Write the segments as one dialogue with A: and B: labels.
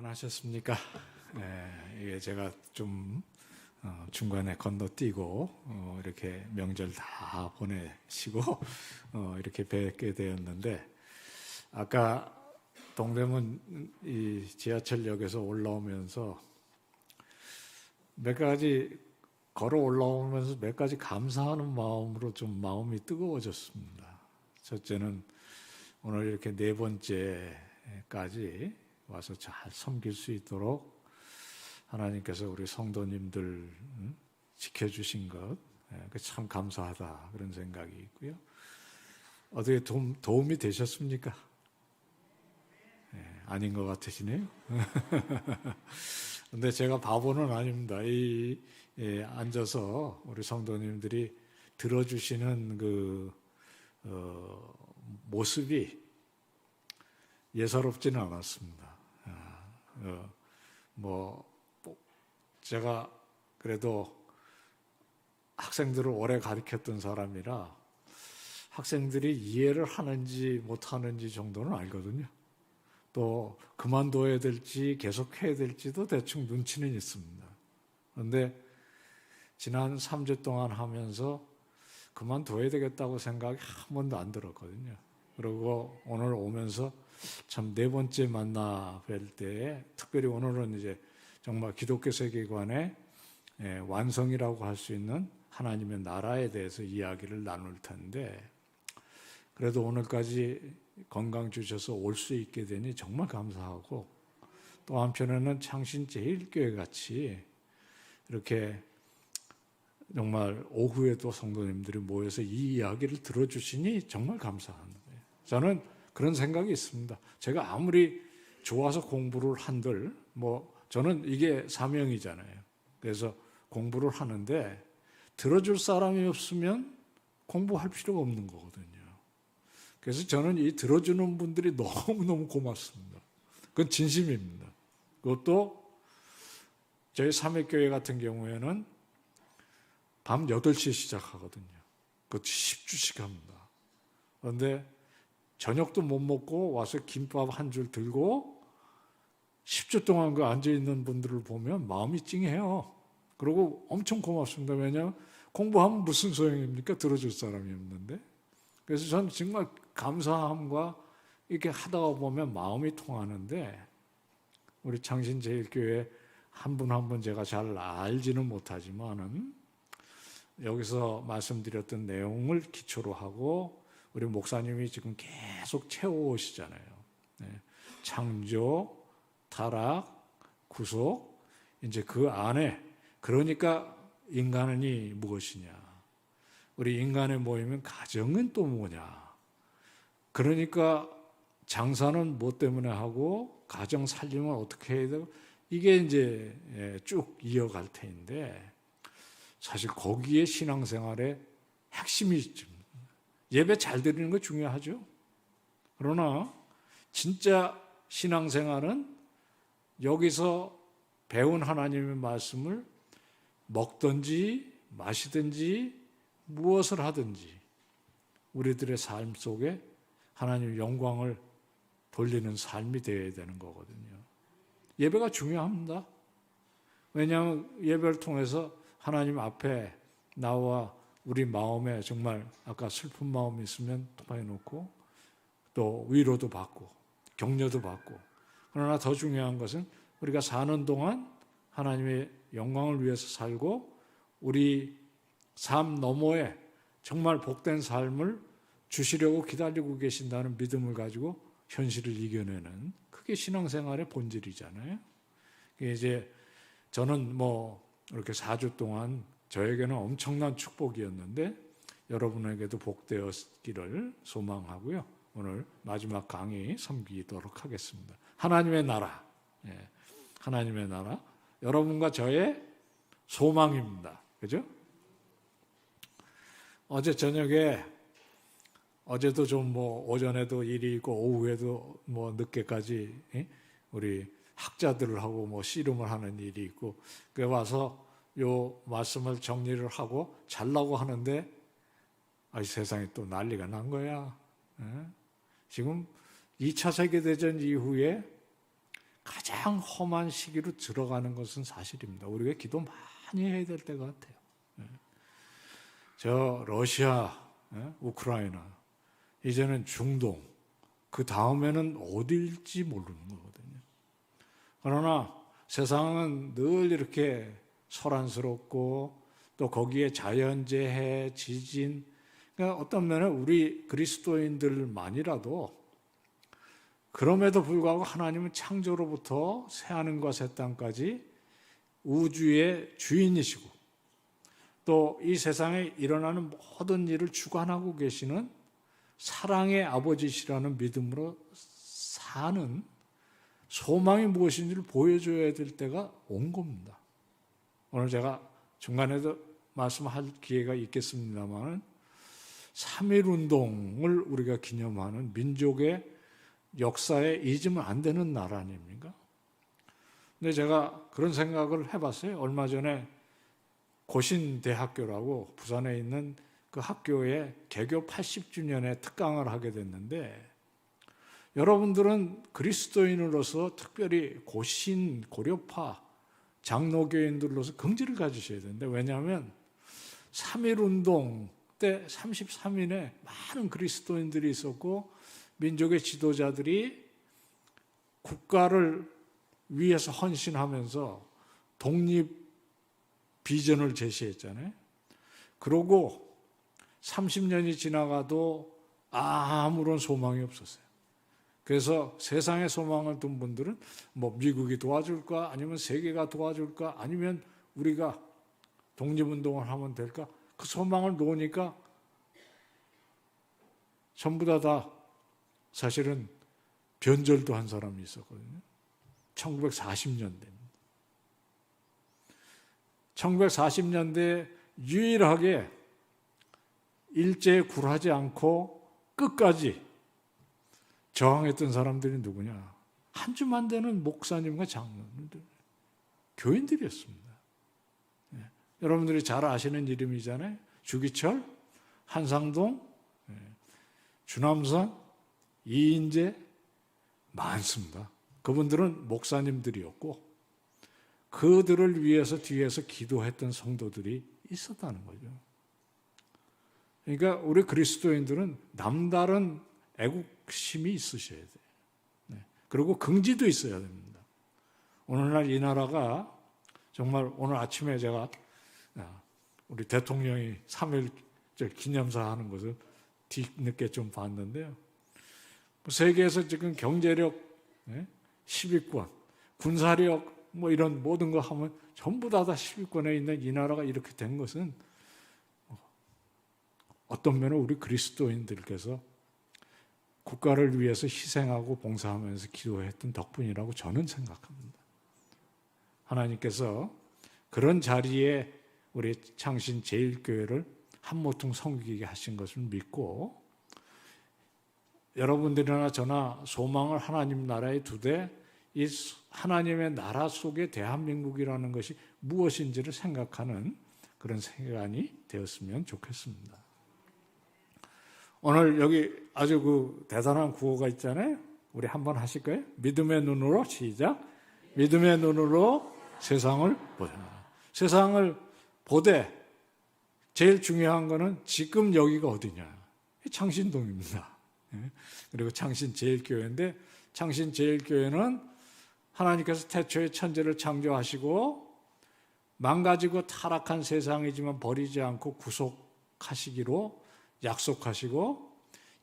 A: 안녕하셨습니까? 이게 제가 좀 중간에 건너뛰고 이렇게 명절 다 보내시고 이렇게 뵙게 되었는데, 아까 동대문 이 지하철역에서 올라오면서 몇 가지 걸어 올라오면서 몇 가지 감사하는 마음으로 좀 마음이 뜨거워졌습니다. 첫째는 오늘 이렇게 네 번째까지 와서 잘 섬길 수 있도록 하나님께서 우리 성도님들 지켜주신 것, 참 감사하다 그런 생각이 있고요. 어떻게 도움이 되셨습니까? 아닌 것 같으시네요. 근데 제가 바보는 아닙니다. 앉아서 우리 성도님들이 들어주시는 그 모습이 예사롭지는 않았습니다. 제가 그래도 학생들을 오래 가르쳤던 사람이라 학생들이 이해를 하는지 못하는지 정도는 알거든요. 또 그만둬야 될지 계속해야 될지도 대충 눈치는 있습니다. 그런데 지난 3주 동안 하면서 그만둬야 되겠다고 생각이 한 번도 안 들었거든요. 그리고 오늘 오면서 참 네 번째 만나 뵐 때에 특별히 오늘은 이제 정말 기독교 세계관의 완성이라고 할 수 있는 하나님의 나라에 대해서 이야기를 나눌 텐데, 그래도 오늘까지 건강 주셔서 올 수 있게 되니 정말 감사하고, 또 한편에는 창신제일교회 같이 이렇게 정말 오후에도 성도님들이 모여서 이 이야기를 들어주시니 정말 감사합니다. 저는 그런 생각이 있습니다. 제가 아무리 좋아서 공부를 한들 저는 이게 사명이잖아요. 그래서 공부를 하는데 들어줄 사람이 없으면 공부할 필요가 없는 거거든요. 그래서 저는 이 들어주는 분들이 너무너무 고맙습니다. 그건 진심입니다. 그것도 저희 삼회교회 같은 경우에는 밤 8시에 시작하거든요. 그것도 10주씩 합니다. 그런데 저녁도 못 먹고 와서 김밥 한 줄 들고 10주 동안 그 앉아있는 분들을 보면 마음이 찡해요. 그리고 엄청 고맙습니다. 왜냐하면 공부하면 무슨 소용입니까? 들어줄 사람이 없는데. 그래서 저는 정말 감사함과 이렇게 하다가 보면 마음이 통하는데, 우리 창신제일교회 한 분 한 분 제가 잘 알지는 못하지만은 여기서 말씀드렸던 내용을 기초로 하고 우리 목사님이 지금 계속 채워오시잖아요. 창조, 타락, 구속, 이제 그 안에, 그러니까 인간이 무엇이냐? 우리 인간의 모임은 가정은 또 뭐냐? 그러니까 장사는 뭐 때문에 하고 가정 살림은 어떻게 해야 되고, 이게 이제 쭉 이어갈 텐데, 사실 거기에 신앙생활의 핵심이 있죠. 예배 잘 드리는 거 중요하죠. 그러나 진짜 신앙생활은 여기서 배운 하나님의 말씀을 먹든지 마시든지 무엇을 하든지 우리들의 삶 속에 하나님의 영광을 돌리는 삶이 되어야 되는 거거든요. 예배가 중요합니다. 왜냐하면 예배를 통해서 하나님 앞에 나와 우리 마음에 정말 아까 슬픈 마음이 있으면 토해놓고 또 위로도 받고 격려도 받고, 그러나 더 중요한 것은 우리가 사는 동안 하나님의 영광을 위해서 살고 우리 삶 너머에 정말 복된 삶을 주시려고 기다리고 계신다는 믿음을 가지고 현실을 이겨내는, 그게 신앙생활의 본질이잖아요. 이제 저는 이렇게 4주 동안 저에게는 엄청난 축복이었는데 여러분에게도 복되었기를 소망하고요. 오늘 마지막 강의 섬기도록 하겠습니다. 하나님의 나라, 하나님의 나라, 여러분과 저의 소망입니다. 그죠? 어제 저녁에, 어제도 좀 오전에도 일이 있고 오후에도 늦게까지 우리 학자들하고 씨름을 하는 일이 있고, 그래 와서 요 말씀을 정리를 하고 잘라고 하는데 세상에 또 난리가 난 거야. 지금 2차 세계대전 이후에 가장 험한 시기로 들어가는 것은 사실입니다. 우리가 기도 많이 해야 될 때가 같아요. 저 러시아, 우크라이나, 이제는 중동, 그 다음에는 어딜지 모르는 거거든요. 그러나 세상은 늘 이렇게 소란스럽고 또 거기에 자연재해, 지진, 그러니까 어떤 면에 우리 그리스도인들만이라도 그럼에도 불구하고 하나님은 창조로부터 새하늘과 새 땅까지 우주의 주인이시고 또 이 세상에 일어나는 모든 일을 주관하고 계시는 사랑의 아버지시라는 믿음으로 사는 소망이 무엇인지를 보여줘야 될 때가 온 겁니다. 오늘 제가 중간에도 말씀할 기회가 있겠습니다만 3.1운동을 우리가 기념하는 민족의 역사에 잊으면 안 되는 나라 아닙니까? 근데 제가 그런 생각을 해봤어요. 얼마 전에 고신대학교라고 부산에 있는 그 학교에 개교 80주년에 특강을 하게 됐는데 여러분들은 그리스도인으로서 특별히 고신, 고려파, 장로교인들로서 긍지를 가지셔야 되는데 왜냐하면 3.1운동 때 33인의 많은 그리스도인들이 있었고 민족의 지도자들이 국가를 위해서 헌신하면서 독립 비전을 제시했잖아요. 그러고 30년이 지나가도 아무런 소망이 없었어요. 그래서 세상에 소망을 둔 분들은 뭐 미국이 도와줄까 아니면 세계가 도와줄까 아니면 우리가 독립운동을 하면 될까 그 소망을 놓으니까 전부 다 사실은 변절도 한 사람이 있었거든요. 1940년대입니다. 1940년대에 유일하게 일제에 굴하지 않고 끝까지 저항했던 사람들이 누구냐? 한 주만 되는 목사님과 장로님들, 교인들이었습니다. 여러분들이 잘 아시는 이름이잖아요. 주기철, 한상동, 주남선, 이인재 많습니다. 그분들은 목사님들이었고 그들을 위해서 뒤에서 기도했던 성도들이 있었다는 거죠. 그러니까 우리 그리스도인들은 남다른 애국심이 있으셔야 돼요. 그리고 긍지도 있어야 됩니다. 오늘날 이 나라가 정말 오늘 아침에 제가 우리 대통령이 3.1절 기념사 하는 것을 뒤늦게 좀 봤는데요. 세계에서 지금 경제력 10위권, 군사력 뭐 이런 모든 거 하면 전부 다 10위권에 있는 이 나라가 이렇게 된 것은 어떤 면은 우리 그리스도인들께서 국가를 위해서 희생하고 봉사하면서 기도했던 덕분이라고 저는 생각합니다. 하나님께서 그런 자리에 우리 창신 제1교회를 한모통 섬기게 하신 것을 믿고 여러분들이나 저나 소망을 하나님 나라에 두되 이 하나님의 나라 속의 대한민국이라는 것이 무엇인지를 생각하는 그런 시간이 되었으면 좋겠습니다. 오늘 여기 아주 그 대단한 구호가 있잖아요. 우리 한번 하실까요? 믿음의 눈으로 시작. 믿음의 눈으로 세상을 보자. 세상을 보되 제일 중요한 거는 지금 여기가 어디냐. 창신동입니다. 그리고 창신제일교회인데 창신제일교회는 하나님께서 태초에 천지를 창조하시고 망가지고 타락한 세상이지만 버리지 않고 구속하시기로 약속하시고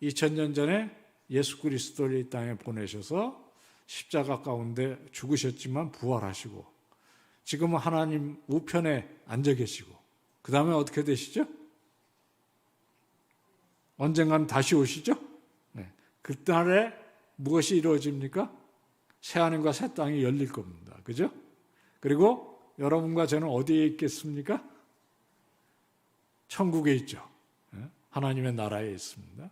A: 2000년 전에 예수 그리스도를 이 땅에 보내셔서 십자가 가운데 죽으셨지만 부활하시고 지금은 하나님 우편에 앉아 계시고 그 다음에 어떻게 되시죠? 언젠가는 다시 오시죠? 그날에 무엇이 이루어집니까? 새하늘과 새 땅이 열릴 겁니다. 그죠? 그리고 여러분과 저는 어디에 있겠습니까? 천국에 있죠. 하나님의 나라에 있습니다.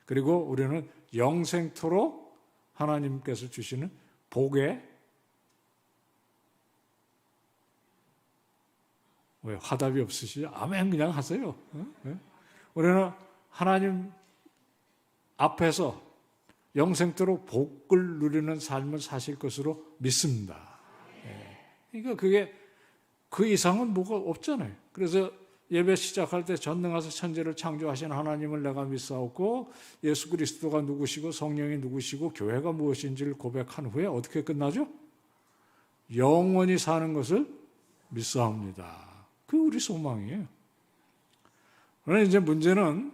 A: 그리고 우리는 영생토록 하나님께서 주시는 복의 왜 화답이 없으시죠? 아멘 그냥 하세요. 우리는 하나님 앞에서 영생토록 복을 누리는 삶을 사실 것으로 믿습니다. 그러니까 그게 그 이상은 뭐가 없잖아요. 그래서 예배 시작할 때 전능하사 천지를 창조하신 하나님을 내가 믿사옵고 예수 그리스도가 누구시고 성령이 누구시고 교회가 무엇인지를 고백한 후에 어떻게 끝나죠? 영원히 사는 것을 믿사옵니다. 그게 우리 소망이에요. 그러나 이제 문제는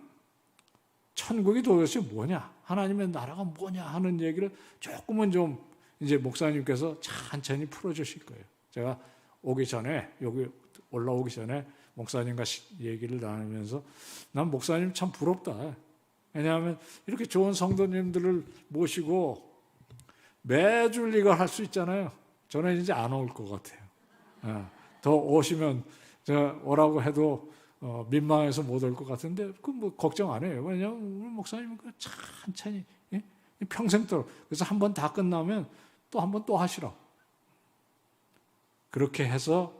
A: 천국이 도대체 뭐냐, 하나님의 나라가 뭐냐 하는 얘기를 조금은 좀 이제 목사님께서 천천히 풀어주실 거예요. 제가 오기 전에, 여기 올라오기 전에 목사님과 얘기를 나누면서 난 목사님 참 부럽다. 왜냐하면 이렇게 좋은 성도님들을 모시고 매주 이걸 할 수 있잖아요. 저는 이제 안 올 것 같아요. 더 오시면 제가 오라고 해도 민망해서 못 올 것 같은데 그 뭐 걱정 안 해요. 왜냐하면 우리 목사님은 천천히 평생도록. 그래서 한 번 다 끝나면 또 한 번 또 하시라. 그렇게 해서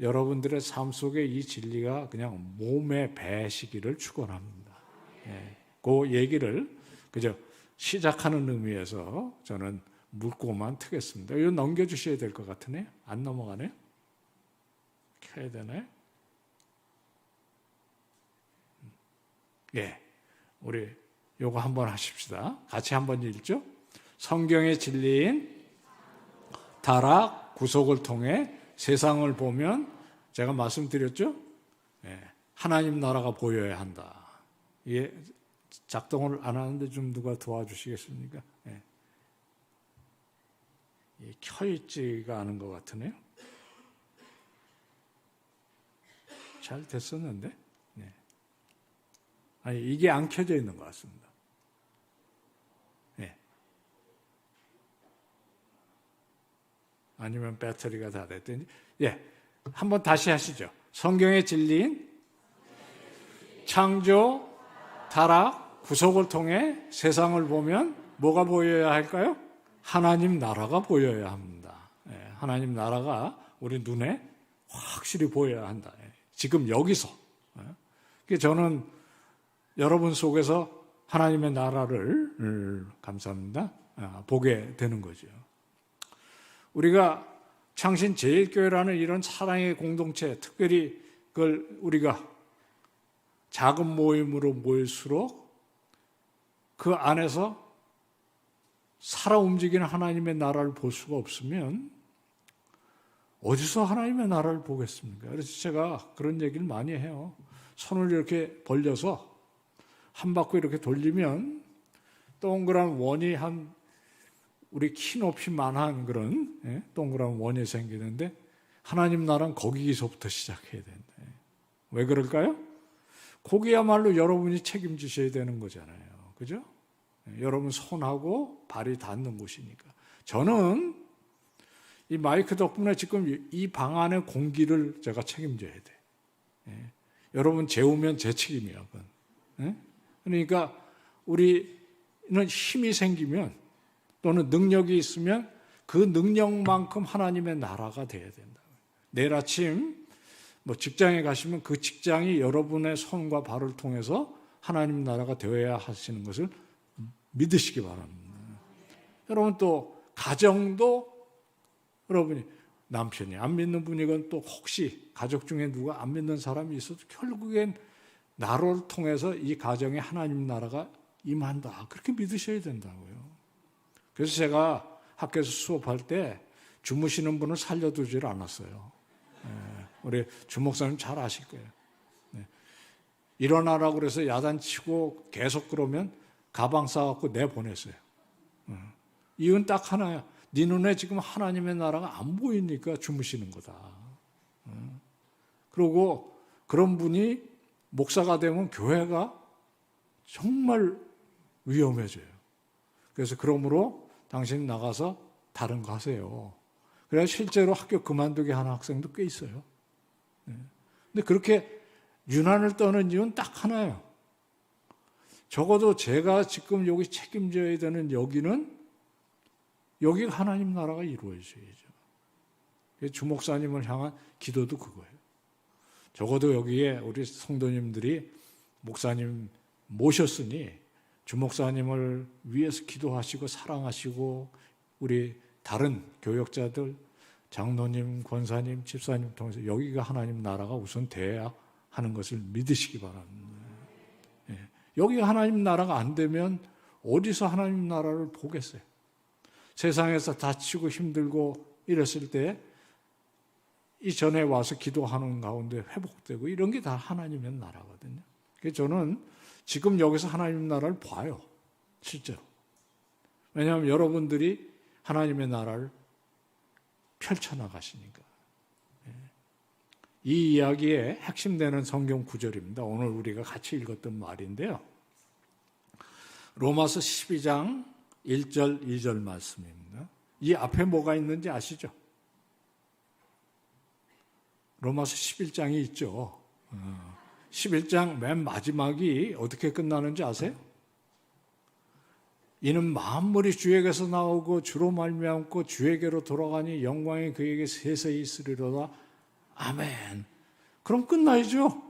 A: 여러분들의 삶 속에 이 진리가 그냥 몸에 배시기를 축원합니다. 그 얘기를 그저 시작하는 의미에서 저는 묻고만 트겠습니다. 이거 넘겨주셔야 될 것 같으네요. 안 넘어가네요. 켜야 되나요? 우리 요거 한번 하십시다. 같이 한번 읽죠. 성경의 진리인 타락, 구속을 통해 세상을 보면 제가 말씀드렸죠? 하나님 나라가 보여야 한다. 이게 작동을 안 하는데 좀 누가 도와주시겠습니까? 켜있지가 않은 것 같으네요. 잘 됐었는데? 아니, 이게 안 켜져 있는 것 같습니다. 아니면 배터리가 다 됐든지. 한번 다시 하시죠. 성경의 진리인 창조, 타락, 구속을 통해 세상을 보면 뭐가 보여야 할까요? 하나님 나라가 보여야 합니다. 하나님 나라가 우리 눈에 확실히 보여야 한다. 지금 여기서. 저는 여러분 속에서 하나님의 나라를 감사합니다. 보게 되는 거죠. 우리가 창신 제일교회라는 이런 사랑의 공동체, 특별히 그걸 우리가 작은 모임으로 모일수록 그 안에서 살아 움직이는 하나님의 나라를 볼 수가 없으면 어디서 하나님의 나라를 보겠습니까? 그래서 제가 그런 얘기를 많이 해요. 손을 이렇게 벌려서 한 바퀴 이렇게 돌리면 동그란 원이 한 우리 키 높이만한 그런 동그란 원이 생기는데 하나님 나라는 거기서부터 시작해야 된다. 왜 그럴까요? 거기야말로 여러분이 책임지셔야 되는 거잖아요. 그죠? 여러분 손하고 발이 닿는 곳이니까. 저는 이 마이크 덕분에 지금 이 방 안의 공기를 제가 책임져야 돼. 여러분 재우면 제 책임이야. 그러니까 우리는 힘이 생기면 또는 능력이 있으면 그 능력만큼 하나님의 나라가 돼야 된다. 내일 아침 직장에 가시면 그 직장이 여러분의 손과 발을 통해서 하나님 나라가 되어야 하시는 것을 믿으시기 바랍니다. 여러분 또 가정도 여러분이 남편이 안 믿는 분이건 또 혹시 가족 중에 누가 안 믿는 사람이 있어도 결국엔 나를 통해서 이 가정에 하나님 나라가 임한다. 그렇게 믿으셔야 된다고요. 그래서 제가 학교에서 수업할 때 주무시는 분을 살려두질 않았어요. 우리 주목사님 잘 아실 거예요. 일어나라고 그래서 야단치고 계속 그러면 가방 싸갖고 내보냈어요. 이유는 딱 하나야. 네 눈에 지금 하나님의 나라가 안 보이니까 주무시는 거다. 그리고 그런 분이 목사가 되면 교회가 정말 위험해져요. 그래서 그러므로 당신 나가서 다른 거 하세요. 그래서 실제로 학교 그만두게 하는 학생도 꽤 있어요. 근데 그렇게 유난을 떠는 이유는 딱 하나예요. 적어도 제가 지금 여기 책임져야 되는 여기는 여기가 하나님 나라가 이루어져야죠. 주목사님을 향한 기도도 그거예요. 적어도 여기에 우리 성도님들이 목사님 모셨으니 주목사님을 위해서 기도하시고 사랑하시고 우리 다른 교역자들, 장로님, 권사님, 집사님 통해서 여기가 하나님 나라가 우선 돼야 하는 것을 믿으시기 바랍니다. 여기가 하나님 나라가 안 되면 어디서 하나님 나라를 보겠어요? 세상에서 다치고 힘들고 이랬을 때 이전에 와서 기도하는 가운데 회복되고 이런 게 다 하나님의 나라거든요. 그래서 저는 지금 여기서 하나님 나라를 봐요. 실제로. 왜냐하면 여러분들이 하나님의 나라를 펼쳐나가시니까. 이 이야기의 핵심되는 성경 구절입니다. 오늘 우리가 같이 읽었던 말인데요. 로마서 12장 1절 2절 말씀입니다. 이 앞에 뭐가 있는지 아시죠? 로마서 11장이 있죠. 11장 맨 마지막이 어떻게 끝나는지 아세요? 이는 만물이 주에게서 나오고 주로 말미암고 주에게로 돌아가니 영광이 그에게 세세히 있으리로다. 아멘. 그럼 끝나야죠.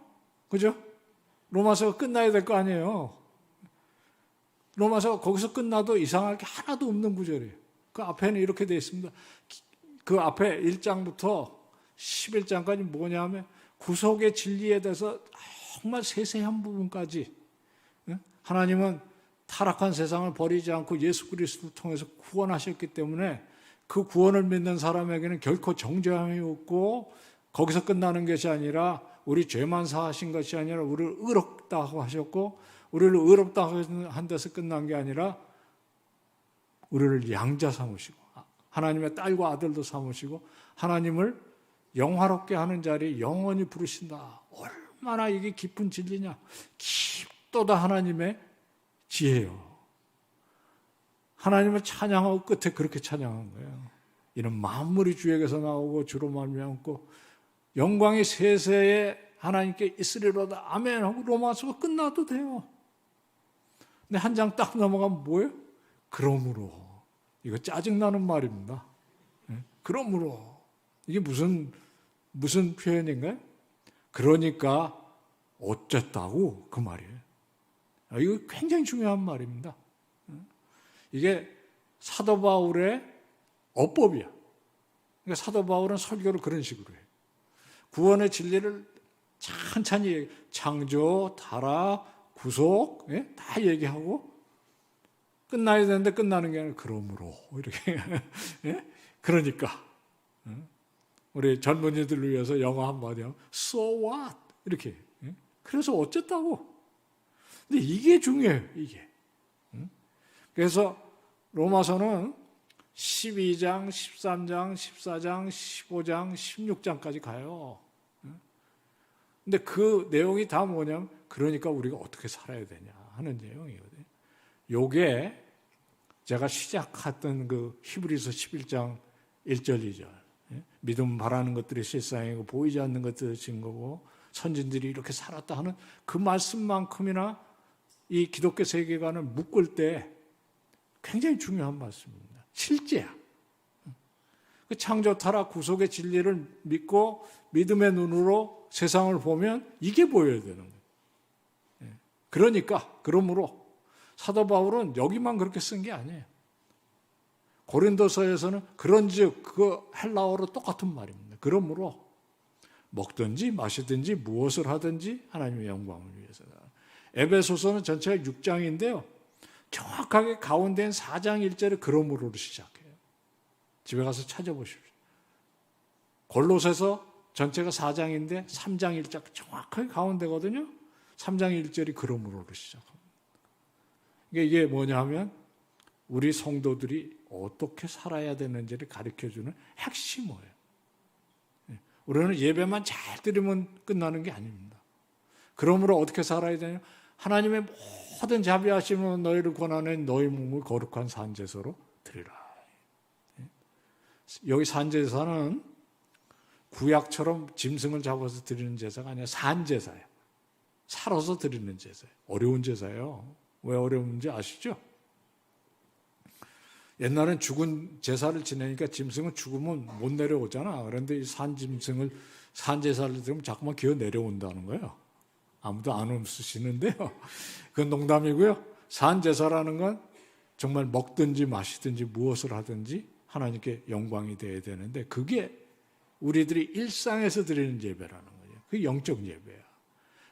A: 그죠? 로마서가 끝나야 될 거 아니에요. 로마서가 거기서 끝나도 이상할 게 하나도 없는 구절이에요. 그 앞에는 이렇게 되어 있습니다. 그 앞에 1장부터 11장까지 뭐냐면 구속의 진리에 대해서 정말 세세한 부분까지 하나님은 타락한 세상을 버리지 않고 예수 그리스도를 통해서 구원하셨기 때문에 그 구원을 믿는 사람에게는 결코 정죄함이 없고 거기서 끝나는 것이 아니라 우리 죄만 사하신 것이 아니라 우리를 의롭다고 하셨고 우리를 의롭다고 한 데서 끝난 게 아니라 우리를 양자 삼으시고 하나님의 딸과 아들도 삼으시고 하나님을 영화롭게 하는 자리에 영원히 부르신다. 얼마나 이게 깊은 진리냐. 깊도다 하나님의 지혜요. 하나님을 찬양하고 끝에 그렇게 찬양한 거예요. 이는 만물이 주에게서 나오고 주로 말미암고 영광이 세세에 하나님께 있으리로다. 아멘 하고 로마서가 끝나도 돼요. 근데 한 장 딱 넘어가면 뭐예요? 그러므로. 이거 짜증나는 말입니다. 그러므로. 이게 무슨 표현인가요? 그러니까 어쨌다고 그 말이에요. 이거 굉장히 중요한 말입니다. 이게 사도 바울의 어법이야. 그러니까 사도 바울은 설교를 그런 식으로 해요. 구원의 진리를 찬찬히 창조, 타락, 구속 다 얘기하고 끝나야 되는데 끝나는 게 아니라 그러므로 이렇게 그러니까 우리 젊은이들을 위해서 영어 한마디 하면 So what? 이렇게 그래서 어쨌다고. 근데 이게 중요해요. 이게. 그래서 로마서는 12장, 13장, 14장, 15장, 16장까지 가요. 근데 그 내용이 다 뭐냐면 그러니까 우리가 어떻게 살아야 되냐 하는 내용이거든요. 요게 제가 시작했던 그 히브리서 11장 1절 2절 믿음 바라는 것들이 실상이고 보이지 않는 것들이 증거고 선진들이 이렇게 살았다 하는 그 말씀만큼이나 이 기독교 세계관을 묶을 때 굉장히 중요한 말씀입니다. 실제야. 그 창조 타락 구속의 진리를 믿고 믿음의 눈으로 세상을 보면 이게 보여야 되는 거예요. 그러니까 그러므로 사도 바울은 여기만 그렇게 쓴 게 아니에요. 고린도서에서는 그런즉 그 헬라어로 똑같은 말입니다. 그러므로 먹든지 마시든지 무엇을 하든지 하나님의 영광을 위해서다. 에베소서는 전체가 6장인데요. 정확하게 가운데는 4장 1절에 그러므로로 시작해요. 집에 가서 찾아보십시오. 골로새서 전체가 4장인데 3장 1절 정확하게 가운데거든요. 3장 1절이 그러므로로 시작합니다. 이게 뭐냐 하면 우리 성도들이 어떻게 살아야 되는지를 가르쳐주는 핵심어예요. 우리는 예배만 잘 드리면 끝나는 게 아닙니다. 그러므로 어떻게 살아야 되냐? 하나님의 모든 자비하심으로 너희를 권하는 너희 몸을 거룩한 산제사로 드리라. 여기 산제사는 구약처럼 짐승을 잡아서 드리는 제사가 아니라 산제사예요. 살아서 드리는 제사예요. 어려운 제사예요. 왜 어려운지 아시죠? 옛날엔 죽은 제사를 지내니까 짐승은 죽으면 못 내려오잖아. 그런데 이 산짐승을 산제사를 들으면 자꾸만 기어 내려온다는 거예요. 아무도 안 웃으시는데요. 그건 농담이고요. 산 제사라는 건 정말 먹든지 마시든지 무엇을 하든지 하나님께 영광이 되어야 되는데 그게 우리들이 일상에서 드리는 예배라는 거예요. 그게 영적 예배야.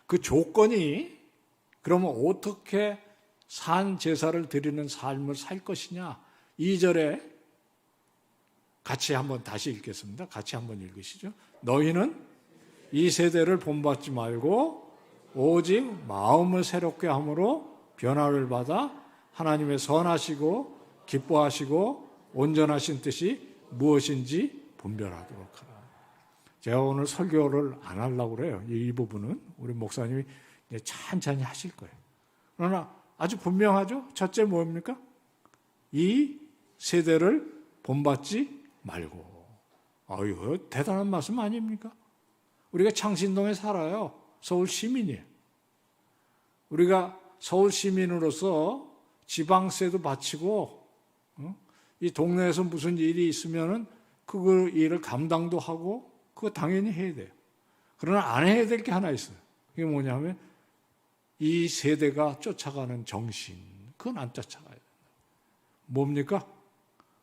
A: 그 조건이 그러면 어떻게 산 제사를 드리는 삶을 살 것이냐. 2절에 같이 한번 다시 읽겠습니다. 같이 한번 읽으시죠. 너희는 이 세대를 본받지 말고 오직 마음을 새롭게 함으로 변화를 받아 하나님의 선하시고 기뻐하시고 온전하신 뜻이 무엇인지 분별하도록 하라. 제가 오늘 설교를 안 하려고 그래요. 이 부분은 우리 목사님이 이제 찬찬히 하실 거예요. 그러나 아주 분명하죠. 첫째 뭡니까? 이 세대를 본받지 말고. 아유, 대단한 말씀 아닙니까? 우리가 창신동에 살아요. 서울 시민이에요. 우리가 서울 시민으로서 지방세도 바치고 이 동네에서 무슨 일이 있으면은 그 일을 감당도 하고 그거 당연히 해야 돼요. 그러나 안 해야 될 게 하나 있어요. 그게 뭐냐면 이 세대가 쫓아가는 정신, 그건 안 쫓아가야 된다. 뭡니까?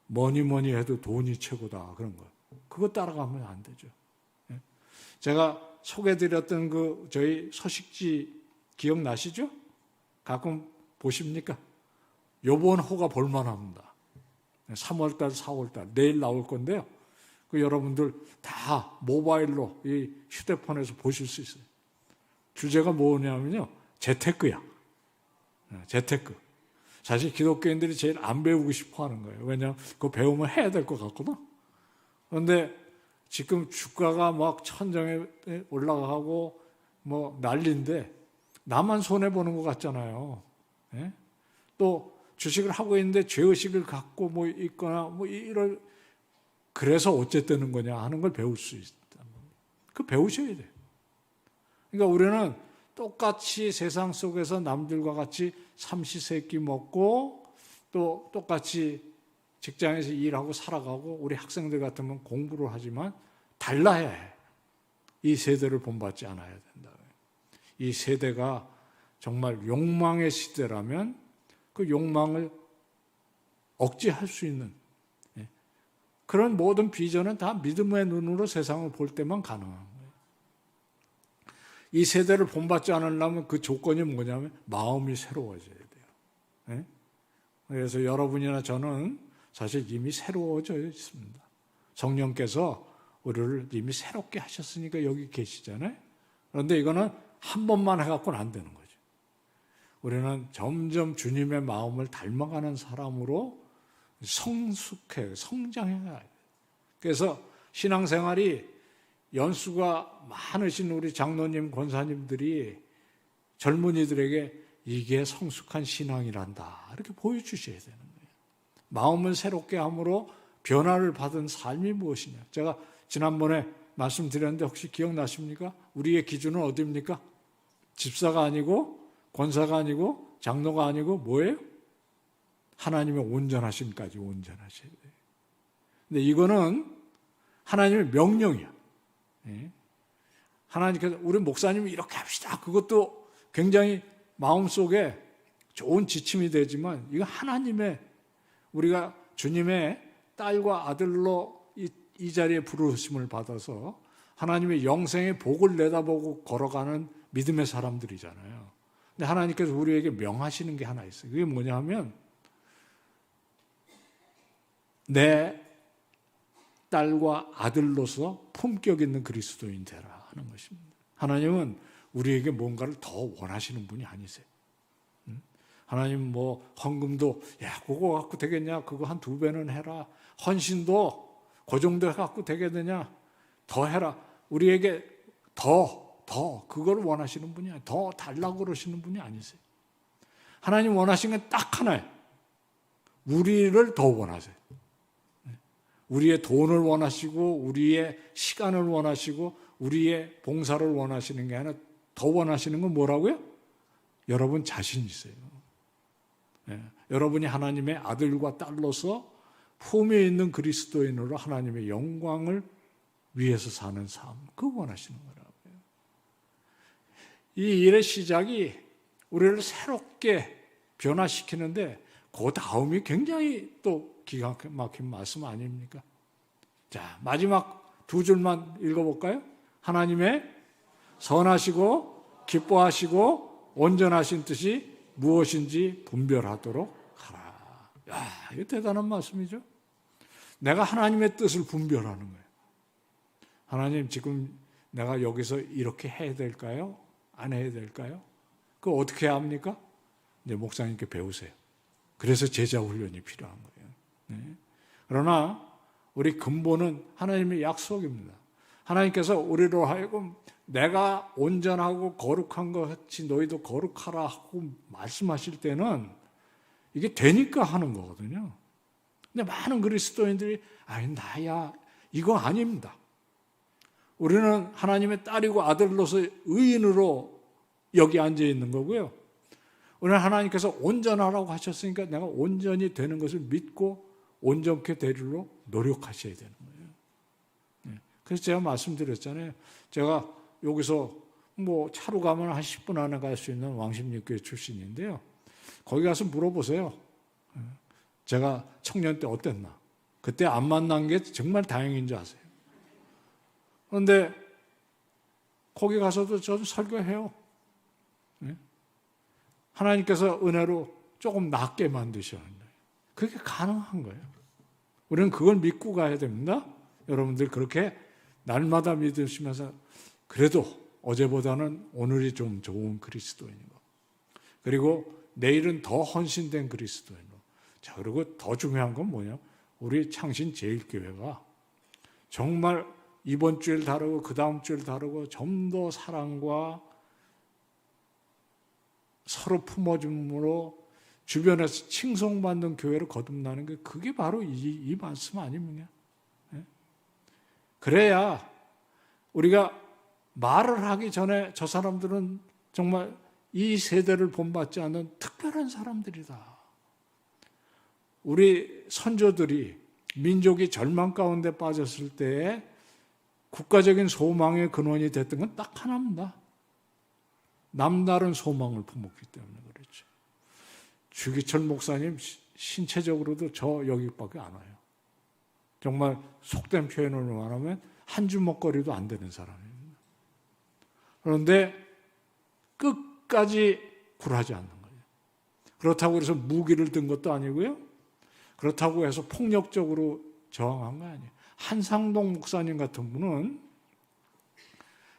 A: 뭐니 해도 돈이 최고다. 그런 거. 그거 따라가면 안 되죠. 제가 소개드렸던 그 저희 서식지 기억나시죠? 가끔 보십니까? 요번 호가 볼만합니다. 3월달, 4월달 내일 나올 건데요. 그 여러분들 다 모바일로 이 휴대폰에서 보실 수 있어요. 주제가 뭐냐면요. 재테크야. 재테크. 사실 기독교인들이 제일 안 배우고 싶어 하는 거예요. 왜냐하면 그거 배우면 해야 될 것 같거든. 그런데 지금 주가가 막 천정에 올라가고 뭐 난리인데 나만 손해보는 것 같잖아요. 예? 또 주식을 하고 있는데 죄의식을 갖고 뭐 있거나 뭐 이럴 그래서 어째 되는 거냐 하는 걸 배울 수 있다. 그 배우셔야 돼요. 그러니까 우리는 똑같이 세상 속에서 남들과 같이 삼시세끼 먹고 또 똑같이 직장에서 일하고 살아가고 우리 학생들 같으면 공부를 하지만 달라야 해. 이 세대를 본받지 않아야 된다. 이 세대가 정말 욕망의 시대라면 그 욕망을 억제할 수 있는 그런 모든 비전은 다 믿음의 눈으로 세상을 볼 때만 가능한 거예요. 이 세대를 본받지 않으려면 그 조건이 뭐냐면 마음이 새로워져야 돼요. 그래서 여러분이나 저는 사실 이미 새로워져 있습니다. 성령께서 우리를 이미 새롭게 하셨으니까 여기 계시잖아요. 그런데 이거는 한 번만 해갖고는 안 되는 거죠. 우리는 점점 주님의 마음을 닮아가는 사람으로 성장해야 해요. 그래서 신앙생활이 연수가 많으신 우리 장로님, 권사님들이 젊은이들에게 이게 성숙한 신앙이란다. 이렇게 보여주셔야 되는 거예요. 마음을 새롭게 함으로 변화를 받은 삶이 무엇이냐. 제가 지난번에 말씀드렸는데 혹시 기억나십니까? 우리의 기준은 어디입니까? 집사가 아니고 권사가 아니고 장로가 아니고 뭐예요? 하나님의 온전하심까지 온전하셔야 돼요. 근데 이거는 하나님의 명령이야. 하나님께서 우리 목사님이 이렇게 합시다. 그것도 굉장히 마음속에 좋은 지침이 되지만 이거 하나님의 우리가 주님의 딸과 아들로 이 자리에 부르심을 받아서 하나님의 영생의 복을 내다보고 걸어가는 믿음의 사람들이잖아요. 근데 하나님께서 우리에게 명하시는 게 하나 있어요. 그게 뭐냐 하면 내 딸과 아들로서 품격 있는 그리스도인 되라 하는 것입니다. 하나님은 우리에게 뭔가를 더 원하시는 분이 아니세요. 하나님 뭐 헌금도 야 그거 갖고 되겠냐? 그거 한 2배는 해라. 헌신도 그 정도 갖고 되겠느냐? 더 해라. 우리에게 더 그걸 원하시는 분이 아니에요. 더 달라고 그러시는 분이 아니세요. 하나님 원하시는 건 딱 하나예요. 우리를 더 원하세요. 우리의 돈을 원하시고 우리의 시간을 원하시고 우리의 봉사를 원하시는 게 아니라 더 원하시는 건 뭐라고요? 여러분 자신이세요. 여러분이 하나님의 아들과 딸로서 품에 있는 그리스도인으로 하나님의 영광을 위해서 사는 삶, 그거 원하시는 거라고요. 이 일의 시작이 우리를 새롭게 변화시키는데 그 다음이 굉장히 또 기가 막힌 말씀 아닙니까? 자, 마지막 두 줄만 읽어볼까요? 하나님의 선하시고 기뻐하시고 온전하신 뜻이 무엇인지 분별하도록 하라. 야, 이거 대단한 말씀이죠. 내가 하나님의 뜻을 분별하는 거예요. 하나님, 지금 내가 여기서 이렇게 해야 될까요? 안 해야 될까요? 그거 어떻게 해야 합니까? 이제 목사님께 배우세요. 그래서 제자 훈련이 필요한 거예요. 네. 그러나 우리 근본은 하나님의 약속입니다. 하나님께서 우리로 하여금 내가 온전하고 거룩한 것 같이 너희도 거룩하라 하고 말씀하실 때는 이게 되니까 하는 거거든요. 근데 많은 그리스도인들이 아니 나야 이거 아닙니다. 우리는 하나님의 딸이고 아들로서 의인으로 여기 앉아 있는 거고요. 우리는 하나님께서 온전하라고 하셨으니까 내가 온전히 되는 것을 믿고 온전케 되리로 노력하셔야 되는 거예요. 그래서 제가 말씀드렸잖아요. 제가 여기서 뭐 차로 가면 한 10분 안에 갈 수 있는 왕십리교회 출신인데요. 거기 가서 물어보세요. 제가 청년 때 어땠나? 그때 안 만난 게 정말 다행인 줄 아세요. 그런데 거기 가서도 저도 설교해요. 하나님께서 은혜로 조금 낫게 만드셨는데 그게 가능한 거예요. 우리는 그걸 믿고 가야 됩니다. 여러분들 그렇게 날마다 믿으시면서 그래도 어제보다는 오늘이 좀 좋은 그리스도인이고 그리고 내일은 더 헌신된 그리스도인으로. 자, 그리고 더 중요한 건 뭐냐? 우리 창신제일교회가 정말 이번 주일 다르고 그 다음 주일 다르고 좀 더 사랑과 서로 품어줌으로 주변에서 칭송받는 교회로 거듭나는 게 그게 바로 이 말씀 아닙니까? 그래야 우리가 말을 하기 전에 저 사람들은 정말 이 세대를 본받지 않는 특별한 사람들이다. 우리 선조들이 민족이 절망 가운데 빠졌을 때에 국가적인 소망의 근원이 됐던 건 딱 하나입니다. 남다른 소망을 품었기 때문에 그렇죠. 주기철 목사님 신체적으로도 저 여기밖에 안 와요. 정말 속된 표현을 말하면 한 주먹거리도 안 되는 사람입니다. 그런데 끝까지 굴하지 않는 거예요. 그렇다고 해서 무기를 든 것도 아니고요. 그렇다고 해서 폭력적으로 저항한 거 아니에요. 한상동 목사님 같은 분은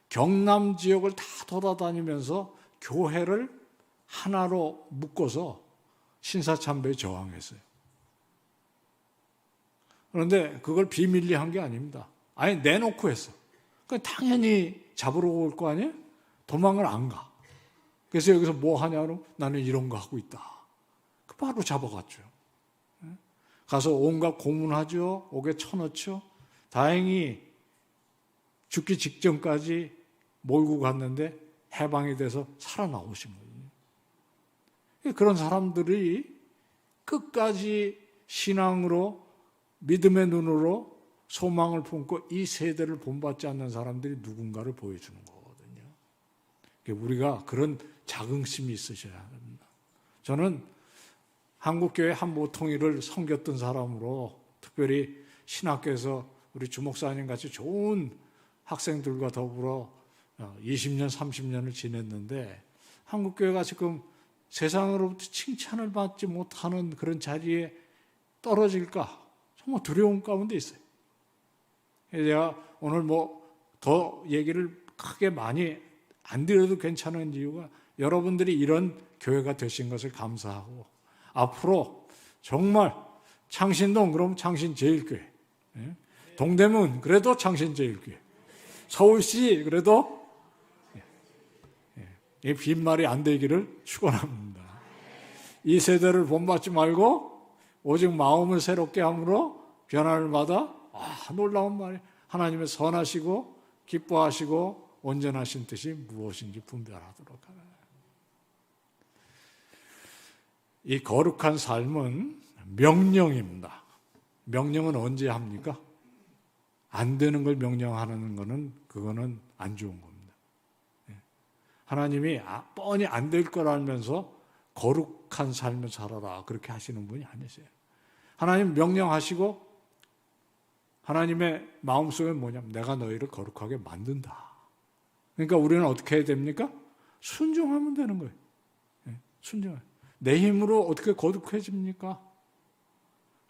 A: 경남 지역을 다 돌아다니면서 교회를 하나로 묶어서 신사참배에 저항했어요. 그런데 그걸 비밀리 한 게 아닙니다. 아예 내놓고 했어. 그러니까 당연히 잡으러 올 거 아니에요? 도망을 안 가. 그래서 여기서 뭐 하냐면 나는 이런 거 하고 있다. 바로 잡아갔죠. 가서 온갖 고문하죠. 옥에 쳐넣죠. 다행히 죽기 직전까지 몰고 갔는데 해방이 돼서 살아나오신 거예요. 그런 사람들이 끝까지 신앙으로 믿음의 눈으로 소망을 품고 이 세대를 본받지 않는 사람들이 누군가를 보여주는 거거든요. 우리가 그런 자긍심이 있으셔야 합니다. 저는 한국교회 한 모통일을 섬겼던 사람으로 특별히 신학교에서 우리 주목사님 같이 좋은 학생들과 더불어 20년, 30년을 지냈는데 한국교회가 지금 세상으로부터 칭찬을 받지 못하는 그런 자리에 떨어질까 정말 두려움 가운데 있어요. 제가 오늘 뭐 더 얘기를 크게 많이 안 드려도 괜찮은 이유가 여러분들이 이런 교회가 되신 것을 감사하고 앞으로 정말 창신동 그럼 창신제일교회, 동대문 그래도 창신제일교회, 서울시 그래도 빈말이 안 되기를 축원합니다. 이 세대를 본받지 말고 오직 마음을 새롭게 함으로 변화를 받아 놀라운 말이 하나님의 선하시고 기뻐하시고 온전하신 뜻이 무엇인지 분별하도록 하라. 이 거룩한 삶은 명령입니다. 명령은 언제 합니까? 안 되는 걸 명령하는 거는 그거는 안 좋은 겁니다. 하나님이 뻔히 안 될 걸 알면서 거룩한 삶을 살아라 그렇게 하시는 분이 아니세요. 하나님 명령하시고 하나님의 마음속에 뭐냐면 내가 너희를 거룩하게 만든다. 그러니까 우리는 어떻게 해야 됩니까? 순종하면 되는 거예요. 순종. 내 힘으로 어떻게 거룩해집니까?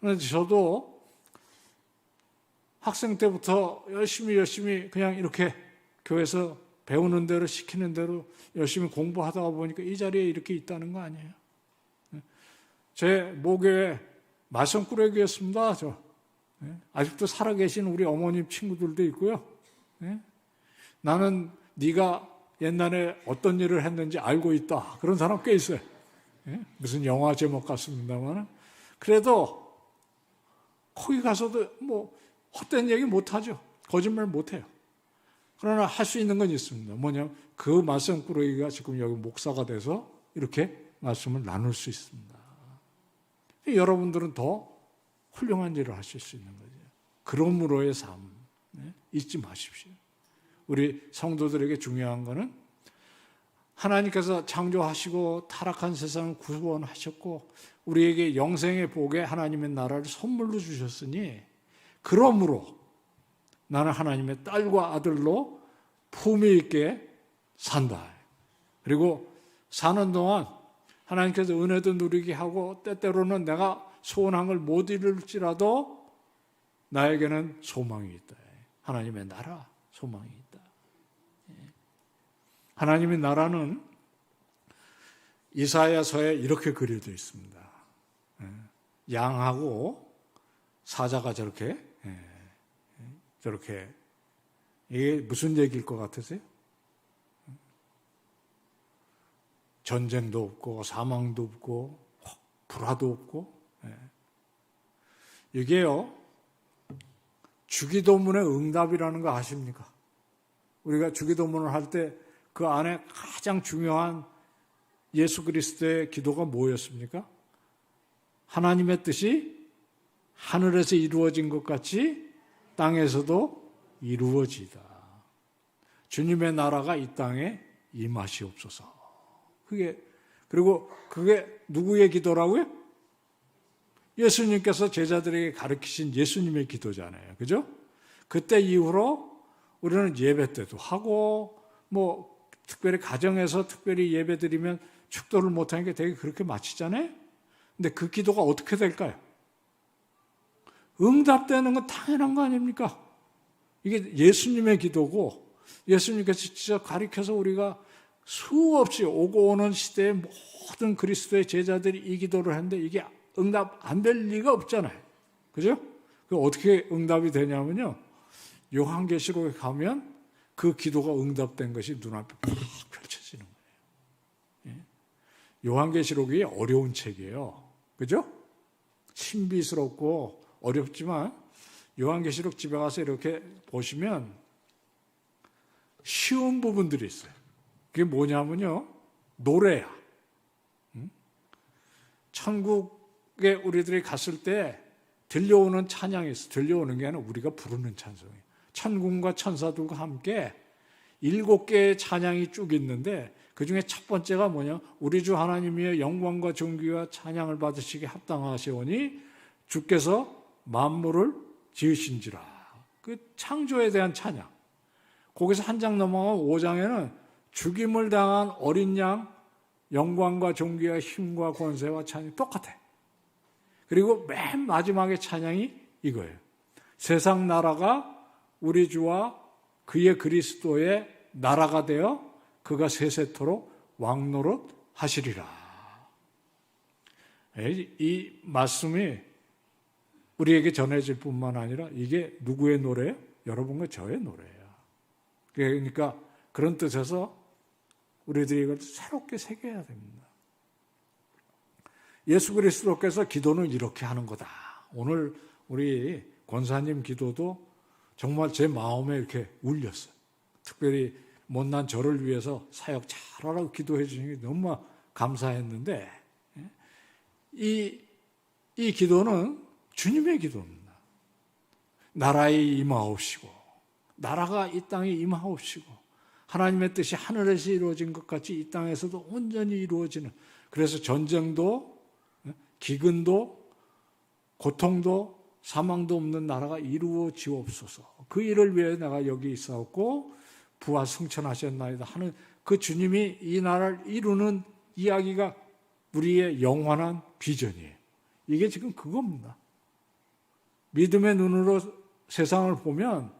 A: 그래서 저도 학생 때부터 열심히 그냥 이렇게 교회에서 배우는 대로 시키는 대로 열심히 공부하다가 보니까 이 자리에 이렇게 있다는 거 아니에요. 제 모교에 말썽꾸러기였습니다. 저. 아직도 살아계신 우리 어머님 친구들도 있고요. 나는 네가 옛날에 어떤 일을 했는지 알고 있다. 그런 사람 꽤 있어요. 무슨 영화 제목 같습니다만 그래도 거기 가서도 뭐 헛된 얘기 못하죠. 거짓말 못해요. 그러나 할 수 있는 건 있습니다. 뭐냐면 그 말썽꾸러기가 지금 여기 목사가 돼서 이렇게 말씀을 나눌 수 있습니다. 여러분들은 더 훌륭한 일을 하실 수 있는 거죠. 그러므로의 삶 잊지 마십시오. 우리 성도들에게 중요한 거는 하나님께서 창조하시고 타락한 세상을 구원하셨고 우리에게 영생의 복에 하나님의 나라를 선물로 주셨으니 그러므로 나는 하나님의 딸과 아들로 품위 있게 산다. 그리고 사는 동안 하나님께서 은혜도 누리게 하고 때때로는 내가 소원한 걸 못 이룰지라도 나에게는 소망이 있다. 하나님의 나라 소망이 있다. 하나님의 나라는 이사야서에 이렇게 그려져 있습니다. 양하고 사자가 저렇게 이게 무슨 얘기일 것 같으세요? 전쟁도 없고 사망도 없고 불화도 없고 이게요 주기도문의 응답이라는 거 아십니까? 우리가 주기도문을 할 때 그 안에 가장 중요한 예수 그리스도의 기도가 뭐였습니까? 하나님의 뜻이 하늘에서 이루어진 것 같이 땅에서도 이루어지다. 주님의 나라가 이 땅에 임하시옵소서. 그리고 그게 누구의 기도라고요? 예수님께서 제자들에게 가르치신 예수님의 기도잖아요. 그죠? 그때 이후로 우리는 예배 때도 하고 뭐 특별히 가정에서 특별히 예배 드리면 축도를 못하니까 되게 그렇게 마치잖아요. 근데 그 기도가 어떻게 될까요? 응답되는 건 당연한 거 아닙니까? 이게 예수님의 기도고 예수님께서 직접 가르쳐서 우리가 수없이 오고 오는 시대의 모든 그리스도의 제자들이 이 기도를 했는데 이게 응답 안 될 리가 없잖아요. 그죠? 그 어떻게 응답이 되냐면요. 요한계시록에 가면 그 기도가 응답된 것이 눈앞에 팍 펼쳐지는 거예요. 요한계시록이 어려운 책이에요. 그죠? 신비스럽고 어렵지만 요한계시록 집에 가서 이렇게 보시면 쉬운 부분들이 있어요. 그게 뭐냐면요. 노래야. 천국에 우리들이 갔을 때 들려오는 찬양이 있어요. 들려오는 게 아니라 우리가 부르는 찬송이에요. 천군과 천사들과 함께 7개의 찬양이 쭉 있는데 그중에 첫 번째가 뭐냐? 우리 주 하나님이여 영광과 존귀와 찬양을 받으시기 합당하시오니 주께서 만물을 지으신지라. 그 창조에 대한 찬양. 거기서 한 장 넘어가면 5장에는 죽임을 당한 어린 양 영광과 존귀와 힘과 권세와 찬양이 똑같아. 그리고 맨 마지막에 찬양이 이거예요. 세상 나라가 우리 주와 그의 그리스도의 나라가 되어 그가 세세토록 왕노릇 하시리라. 이 말씀이 우리에게 전해질 뿐만 아니라 이게 누구의 노래예요? 여러분과 저의 노래예요. 그러니까 그런 뜻에서 우리들이 이걸 새롭게 새겨야 됩니다. 예수 그리스도께서 기도는 이렇게 하는 거다. 오늘 우리 권사님 기도도 정말 제 마음에 이렇게 울렸어요. 특별히 못난 저를 위해서 사역 잘하라고 기도해 주시는 게 너무 감사했는데 이 기도는 주님의 기도입니다. 나라에 임하옵시고 나라가 이 땅에 임하옵시고 하나님의 뜻이 하늘에서 이루어진 것 같이 이 땅에서도 온전히 이루어지는 그래서 전쟁도 기근도 고통도 사망도 없는 나라가 이루어지옵소서. 그 일을 위해 내가 여기 있었고 부활 승천하셨나이다 하는 그 주님이 이 나라를 이루는 이야기가 우리의 영원한 비전이에요. 이게 지금 그겁니다. 믿음의 눈으로 세상을 보면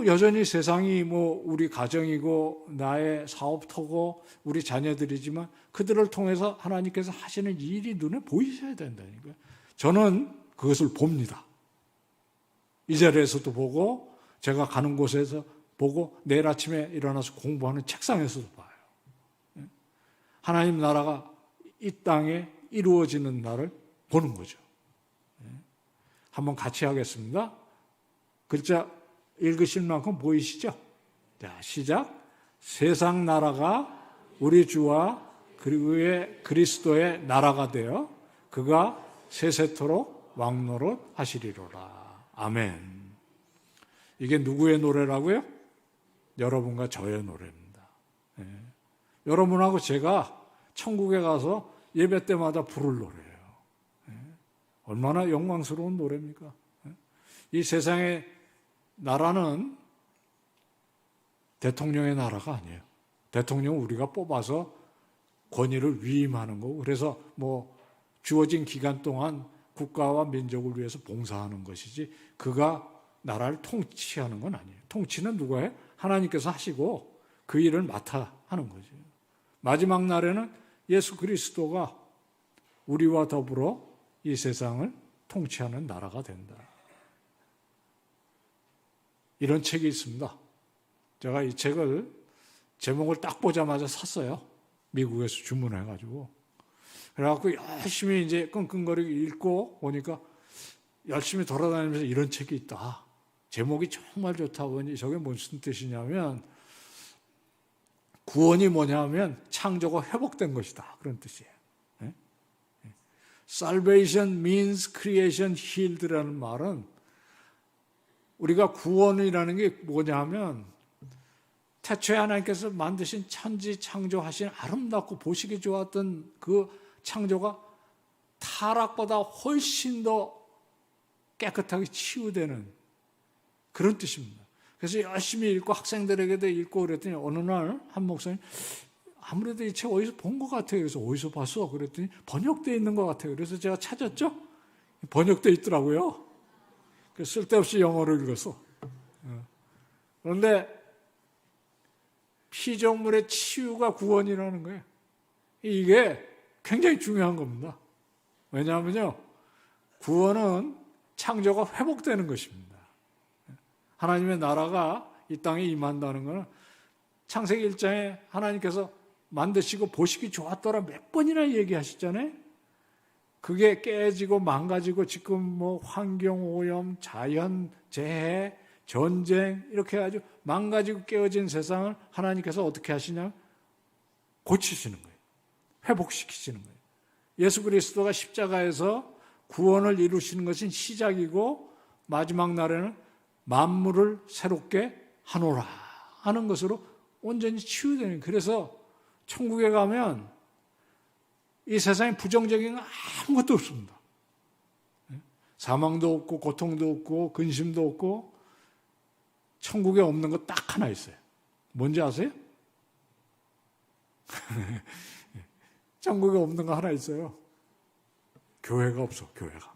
A: 여전히 세상이 우리 가정이고 나의 사업터고 우리 자녀들이지만 그들을 통해서 하나님께서 하시는 일이 눈에 보이셔야 된다니까요. 저는 그것을 봅니다. 이 자리에서도 보고 제가 가는 곳에서 보고 내일 아침에 일어나서 공부하는 책상에서도 봐요. 하나님 나라가 이 땅에 이루어지는 날을 보는 거죠. 한번 같이 하겠습니다. 글자 읽으실 만큼 보이시죠? 자, 시작. 세상 나라가 우리 주와 그리고의 그리스도의 나라가 되어 그가 세세토록 왕노릇 하시리로라. 아멘. 이게 누구의 노래라고요? 여러분과 저의 노래입니다. 여러분하고 제가 천국에 가서 예배 때마다 부를 노래예요. 얼마나 영광스러운 노래입니까? 이 세상의 나라는 대통령의 나라가 아니에요. 대통령은 우리가 뽑아서 권위를 위임하는 거고, 그래서 주어진 기간 동안 국가와 민족을 위해서 봉사하는 것이지 그가 나라를 통치하는 건 아니에요. 통치는 누가 해? 하나님께서 하시고 그 일을 맡아 하는 거죠. 마지막 날에는 예수 그리스도가 우리와 더불어 이 세상을 통치하는 나라가 된다. 이런 책이 있습니다. 제가 이 책을 제목을 딱 보자마자 샀어요. 미국에서 주문해가지고. 그래갖고 열심히 이제 끙끙거리고 읽고 보니까 열심히 돌아다니면서 이런 책이 있다. 제목이 정말 좋다 보니 저게 무슨 뜻이냐면 구원이 뭐냐면 창조가 회복된 것이다. 그런 뜻이에요. Salvation means creation healed라는 말은 우리가 구원이라는 게 뭐냐면 태초에 하나님께서 만드신 천지 창조하신 아름답고 보시기 좋았던 그 창조가 타락보다 훨씬 더 깨끗하게 치유되는 그런 뜻입니다. 그래서 열심히 읽고 학생들에게도 읽고 그랬더니 어느 날 한 목사님 아무래도 이 책 어디서 본 것 같아요. 그래서 어디서 봤어? 그랬더니 번역되어 있는 것 같아요. 그래서 제가 찾았죠. 번역되어 있더라고요. 그래서 쓸데없이 영어를 읽었어. 그런데 피조물의 치유가 구원이라는 거예요. 이게 굉장히 중요한 겁니다. 왜냐하면요, 구원은 창조가 회복되는 것입니다. 하나님의 나라가 이 땅에 임한다는 것은 창세기 1장에 하나님께서 만드시고 보시기 좋았더라 몇 번이나 얘기하셨잖아요. 그게 깨지고 망가지고 지금 환경 오염, 자연 재해, 전쟁 이렇게 아주 망가지고 깨어진 세상을 하나님께서 어떻게 하시냐? 고치시는 거예요. 회복시키시는 거예요. 예수 그리스도가 십자가에서 구원을 이루시는 것은 시작이고 마지막 날에는 만물을 새롭게 하노라 하는 것으로 온전히 치유되는 거예요. 그래서 천국에 가면 이 세상에 부정적인 건 아무것도 없습니다. 사망도 없고 고통도 없고 근심도 없고 천국에 없는 거 딱 하나 있어요. 뭔지 아세요? 천국에 없는 거 하나 있어요. 교회가 없어, 교회가.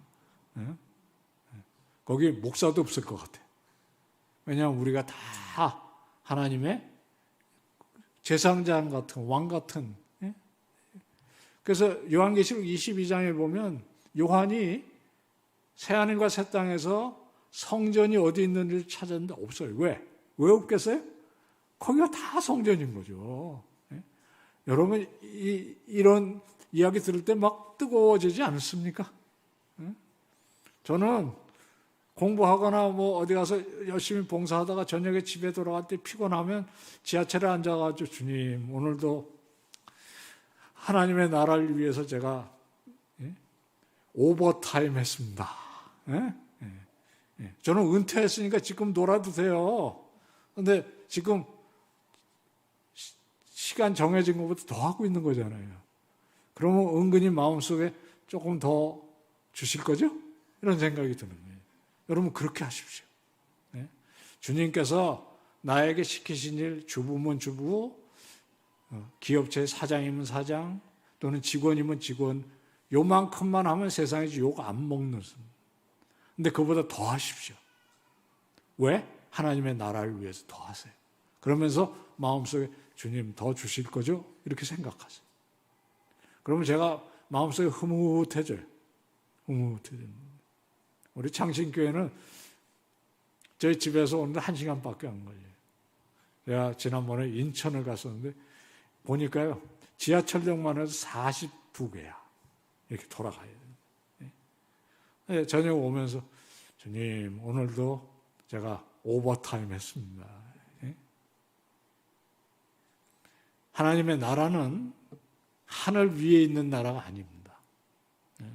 A: 거기 목사도 없을 것 같아. 왜냐하면 우리가 다 하나님의 제사장 같은, 왕 같은. 그래서 요한계시록 22장에 보면 요한이 새하늘과 새 땅에서 성전이 어디 있는지를 찾았는데 없어요. 왜? 왜 없겠어요? 거기가 다 성전인 거죠. 여러분 이런 이야기 들을 때 막 뜨거워지지 않습니까? 저는 공부하거나 어디 가서 열심히 봉사하다가 저녁에 집에 돌아갈 때 피곤하면 지하철에 앉아가지고 주님 오늘도 하나님의 나라를 위해서 제가 오버타임 했습니다. 저는 은퇴했으니까 지금 놀아도 돼요. 그런데 지금 시간 정해진 것보다 더 하고 있는 거잖아요. 그러면 은근히 마음속에 조금 더 주실 거죠? 이런 생각이 드는 거예요. 여러분 그렇게 하십시오. 네? 주님께서 나에게 시키신 일, 주부면 주부, 기업체 사장이면 사장, 또는 직원이면 직원, 요만큼만 하면 세상에서 욕 안 먹는. 근데 그보다 더 하십시오. 왜? 하나님의 나라를 위해서 더 하세요. 그러면서 마음속에 주님 더 주실 거죠? 이렇게 생각하세요. 그러면 제가 마음속에 흐뭇해져요. 흐뭇해져요. 우리 창신교회는 저희 집에서 오는데 1시간밖에 안 걸려요. 제가 지난번에 인천을 갔었는데 보니까요, 지하철역만 해도 42개야. 이렇게 돌아가야 돼요. 네, 저녁 오면서 주님 오늘도 제가 오버타임 했습니다. 네? 하나님의 나라는 하늘 위에 있는 나라가 아닙니다. 네?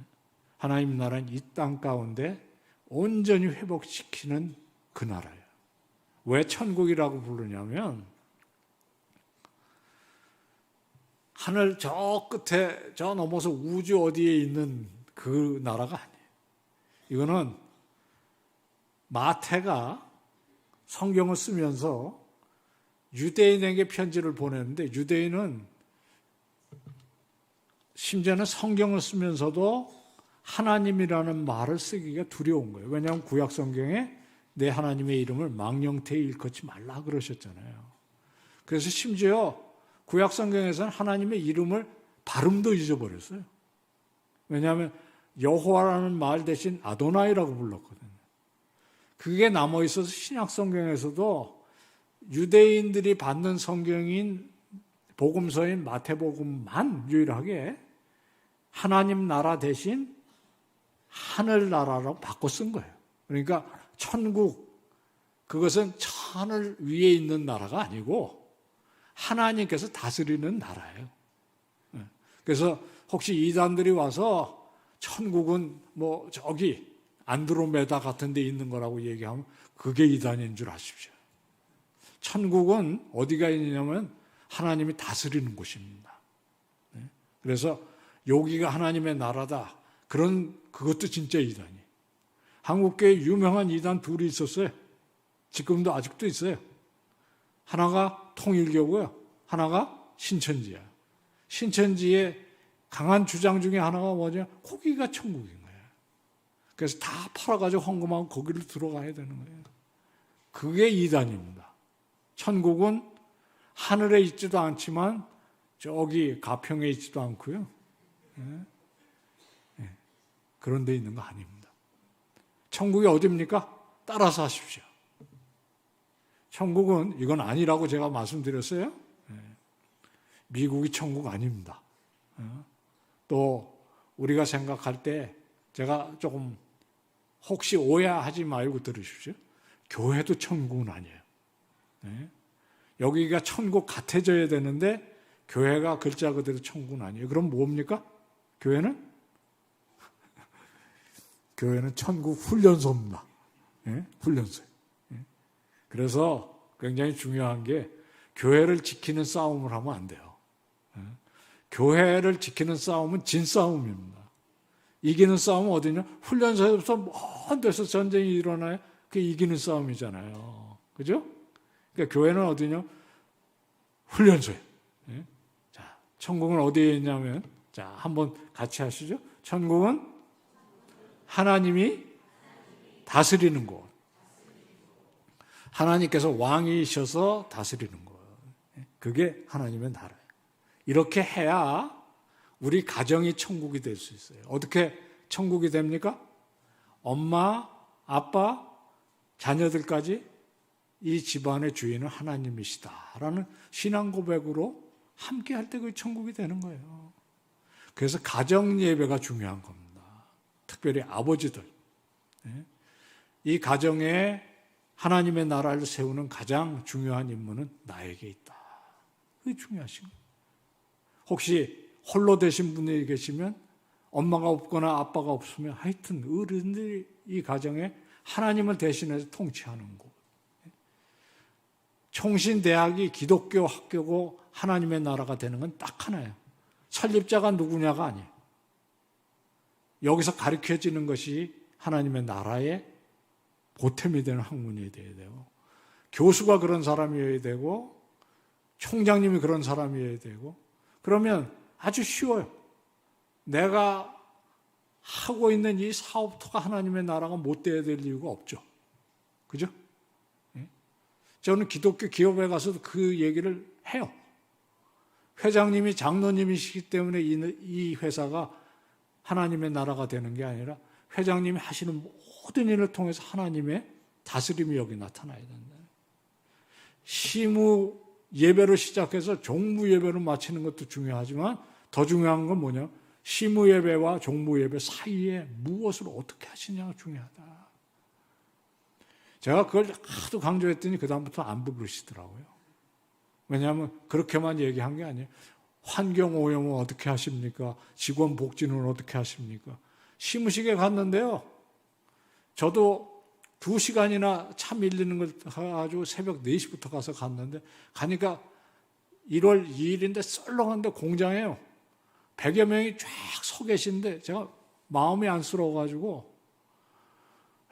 A: 하나님 나라는 이 땅 가운데 온전히 회복시키는 그 나라예요. 왜 천국이라고 부르냐면 하늘 저 끝에 저 넘어서 우주 어디에 있는 그 나라가 아니에요. 이거는 마태가 성경을 쓰면서 유대인에게 편지를 보냈는데 유대인은 심지어는 성경을 쓰면서도 하나님이라는 말을 쓰기가 두려운 거예요. 왜냐하면 구약 성경에 내 하나님의 이름을 망령태에 일컫지 말라 그러셨잖아요. 그래서 심지어 구약 성경에서는 하나님의 이름을 발음도 잊어버렸어요. 왜냐하면 여호와라는 말 대신 아도나이라고 불렀거든요. 그게 남아 있어서 신약 성경에서도 유대인들이 받는 성경인 복음서인 마태복음만 유일하게 하나님 나라 대신 하늘나라라고 바꿔 쓴 거예요. 그러니까 천국, 그것은 하늘 위에 있는 나라가 아니고 하나님께서 다스리는 나라예요. 그래서 혹시 이단들이 와서 천국은 뭐 저기 안드로메다 같은 데 있는 거라고 얘기하면 그게 이단인 줄 아십시오. 천국은 어디가 있냐면 하나님이 다스리는 곳입니다. 그래서 여기가 하나님의 나라다. 그것도 진짜 이단이에요. 한국교회에 유명한 이단 둘이 있었어요. 지금도 아직도 있어요. 하나가 통일교고요. 하나가 신천지야. 신천지의 강한 주장 중에 하나가 뭐냐? 거기가 천국인 거예요. 그래서 다 팔아가지고 헌금하고 거기를 들어가야 되는 거예요. 그게 이단입니다. 천국은 하늘에 있지도 않지만 저기 가평에 있지도 않고요. 그런 데 있는 거 아닙니다. 천국이 어디입니까? 따라서 하십시오. 천국은 이건 아니라고 제가 말씀드렸어요. 미국이 천국 아닙니다. 또 우리가 생각할 때 제가 조금 혹시 오해하지 말고 들으십시오. 교회도 천국은 아니에요. 여기가 천국 같아져야 되는데 교회가 글자 그대로 천국은 아니에요. 그럼 뭡니까? 교회는 천국 훈련소입니다. 훈련소. 그래서 굉장히 중요한 게 교회를 지키는 싸움을 하면 안 돼요. 교회를 지키는 싸움은 진싸움입니다. 이기는 싸움은 어디냐? 훈련소에서 먼 데서 전쟁이 일어나요. 그게 이기는 싸움이잖아요. 그죠? 그러니까 교회는 어디냐? 훈련소예요. 자, 천국은 어디에 있냐면, 자, 한번 같이 하시죠. 천국은 하나님이 다스리는 곳. 하나님께서 왕이셔서 다스리는 것. 그게 하나님의 나라예요. 이렇게 해야 우리 가정이 천국이 될 수 있어요. 어떻게 천국이 됩니까? 엄마, 아빠, 자녀들까지 이 집안의 주인은 하나님이시다라는 신앙 고백으로 함께 할 때 그게 천국이 되는 거예요. 그래서 가정 예배가 중요한 겁니다. 특별히 아버지들. 이 가정에 하나님의 나라를 세우는 가장 중요한 임무는 나에게 있다. 그게 중요하신 거예요. 혹시 홀로 되신 분이 계시면 엄마가 없거나 아빠가 없으면 하여튼 어른들이 이 가정에 하나님을 대신해서 통치하는 곳. 총신대학이 기독교 학교고 하나님의 나라가 되는 건 딱 하나예요. 설립자가 누구냐가 아니에요. 여기서 가르쳐지는 것이 하나님의 나라의 보탬이 되는 학문이 되어야 되고, 교수가 그런 사람이어야 되고, 총장님이 그런 사람이어야 되고, 그러면 아주 쉬워요. 내가 하고 있는 이 사업터가 하나님의 나라가 못 돼야 될 이유가 없죠. 그죠? 저는 기독교 기업에 가서도 그 얘기를 해요. 회장님이 장로님이시기 때문에 이 회사가 하나님의 나라가 되는 게 아니라 회장님이 하시는 모든 일을 통해서 하나님의 다스림이 여기 나타나야 된다. 시무 예배로 시작해서 종무 예배로 마치는 것도 중요하지만 더 중요한 건 뭐냐? 시무 예배와 종무 예배 사이에 무엇을 어떻게 하시냐가 중요하다. 제가 그걸 하도 강조했더니 그다음부터 안 부르시더라고요. 왜냐하면 그렇게만 얘기한 게 아니에요. 환경오염은 어떻게 하십니까? 직원 복지는 어떻게 하십니까? 시무식에 갔는데요. 저도 2시간이나 차 밀리는 걸 가지고 새벽 4시부터 가서 갔는데, 가니까 1월 2일인데 썰렁한데 공장에요. 100여 명이 쫙 서 계신데 제가 마음이 안쓰러워가지고,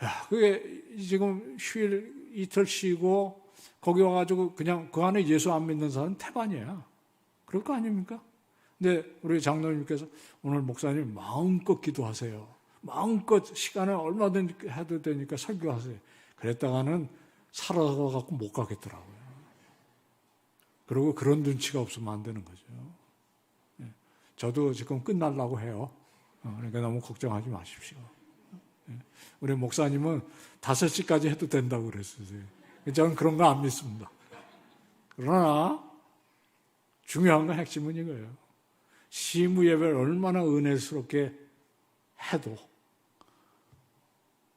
A: 야, 그게 지금 휴일 이틀 쉬고 거기 와가지고 그냥 그 안에 예수 안 믿는 사람은 태반이야. 그럴 거 아닙니까? 근데 우리 장로님께서 오늘 목사님 마음껏 기도하세요. 마음껏 시간을 얼마든지 해도 되니까 설교하세요. 그랬다가는 살아가고 못 가겠더라고요. 그리고 그런 눈치가 없으면 안 되는 거죠. 저도 지금 끝나려고 해요. 그러니까 너무 걱정하지 마십시오. 우리 목사님은 5시까지 해도 된다고 그랬어요. 저는 그런 거 안 믿습니다. 그러나 중요한 건 핵심은 이거예요. 시무 예배를 얼마나 은혜스럽게 해도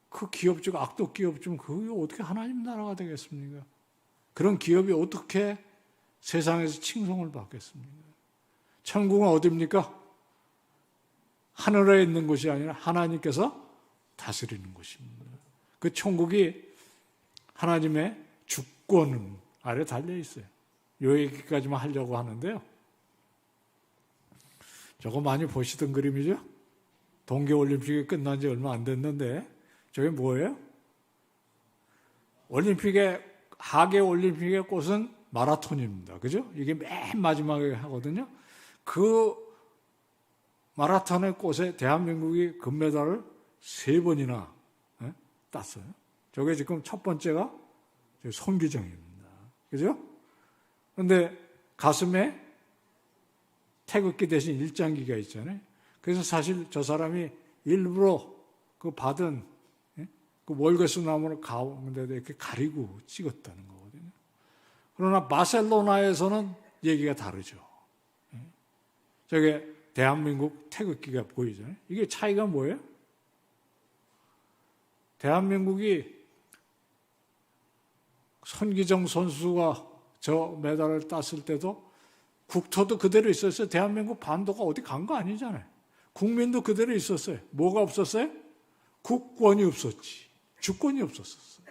A: 그 기업 중 악독 기업 중 그게 어떻게 하나님 나라가 되겠습니까? 그런 기업이 어떻게 세상에서 칭송을 받겠습니까? 천국은 어디입니까? 하늘에 있는 곳이 아니라 하나님께서 다스리는 곳입니다. 그 천국이 하나님의 주권 아래 달려 있어요. 요 얘기까지만 하려고 하는데요. 저거 많이 보시던 그림이죠? 동계올림픽이 끝난 지 얼마 안 됐는데 저게 뭐예요? 하계올림픽의 꽃은 마라톤입니다. 그죠? 이게 맨 마지막에 하거든요. 그 마라톤의 꽃에 대한민국이 금메달을 3번이나 땄어요. 저게 지금 첫 번째가 손기정입니다. 그죠? 그런데 가슴에 태극기 대신 일장기가 있잖아요. 그래서 사실 저 사람이 일부러 그 받은 그 월계수 나무를 가운데다 이렇게 가리고 찍었다는 거거든요. 그러나 바셀로나에서는 얘기가 다르죠. 저게 대한민국 태극기가 보이잖아요. 이게 차이가 뭐예요? 대한민국이 손기정 선수가 저 메달을 땄을 때도 국토도 그대로 있었어요. 대한민국 반도가 어디 간 거 아니잖아요. 국민도 그대로 있었어요. 뭐가 없었어요? 국권이 없었지. 주권이 없었어요.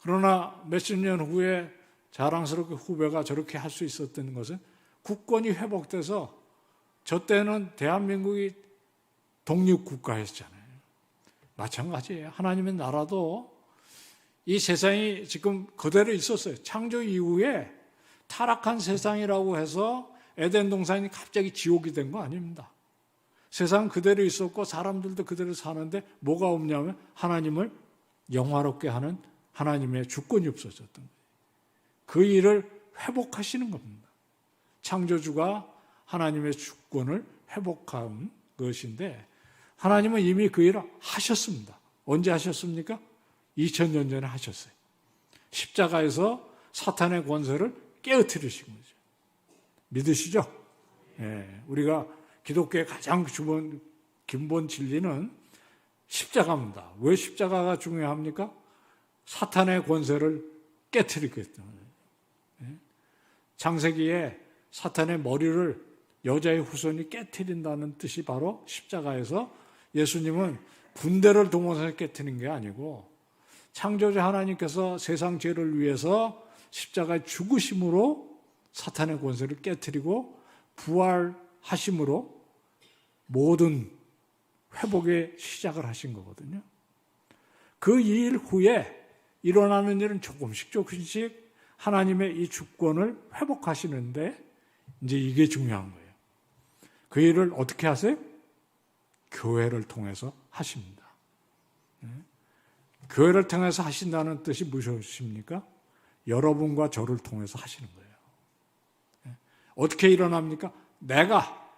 A: 그러나 몇십 년 후에 자랑스럽게 후배가 저렇게 할 수 있었던 것은 국권이 회복돼서 저 때는 대한민국이 독립국가였잖아요. 마찬가지예요. 하나님의 나라도 이 세상이 지금 그대로 있었어요. 창조 이후에 타락한 세상이라고 해서 에덴 동산이 갑자기 지옥이 된 거 아닙니다. 세상 그대로 있었고 사람들도 그대로 사는데 뭐가 없냐면 하나님을 영화롭게 하는 하나님의 주권이 없어졌던 거예요. 그 일을 회복하시는 겁니다. 창조주가 하나님의 주권을 회복한 것인데 하나님은 이미 그 일을 하셨습니다. 언제 하셨습니까? 2000년 전에 하셨어요. 십자가에서 사탄의 권세를 깨어뜨리신 거죠. 믿으시죠? 예, 우리가 기독교의 가장 근본 진리는 십자가입니다. 왜 십자가가 중요합니까? 사탄의 권세를 깨뜨리기 때문에. 예? 창세기에 사탄의 머리를 여자의 후손이 깨뜨린다는 뜻이 바로 십자가에서 예수님은 군대를 동원해서 깨뜨린 게 아니고 창조주 하나님께서 세상 죄를 위해서 십자가의 죽으심으로 사탄의 권세를 깨뜨리고 부활하심으로 모든 회복의 시작을 하신 거거든요. 그 일 후에 일어나는 일은 조금씩 하나님의 이 주권을 회복하시는데 이제 이게 중요한 거예요. 그 일을 어떻게 하세요? 교회를 통해서 하십니다. 교회를 통해서 하신다는 뜻이 무엇입니까? 여러분과 저를 통해서 하시는 거예요. 어떻게 일어납니까? 내가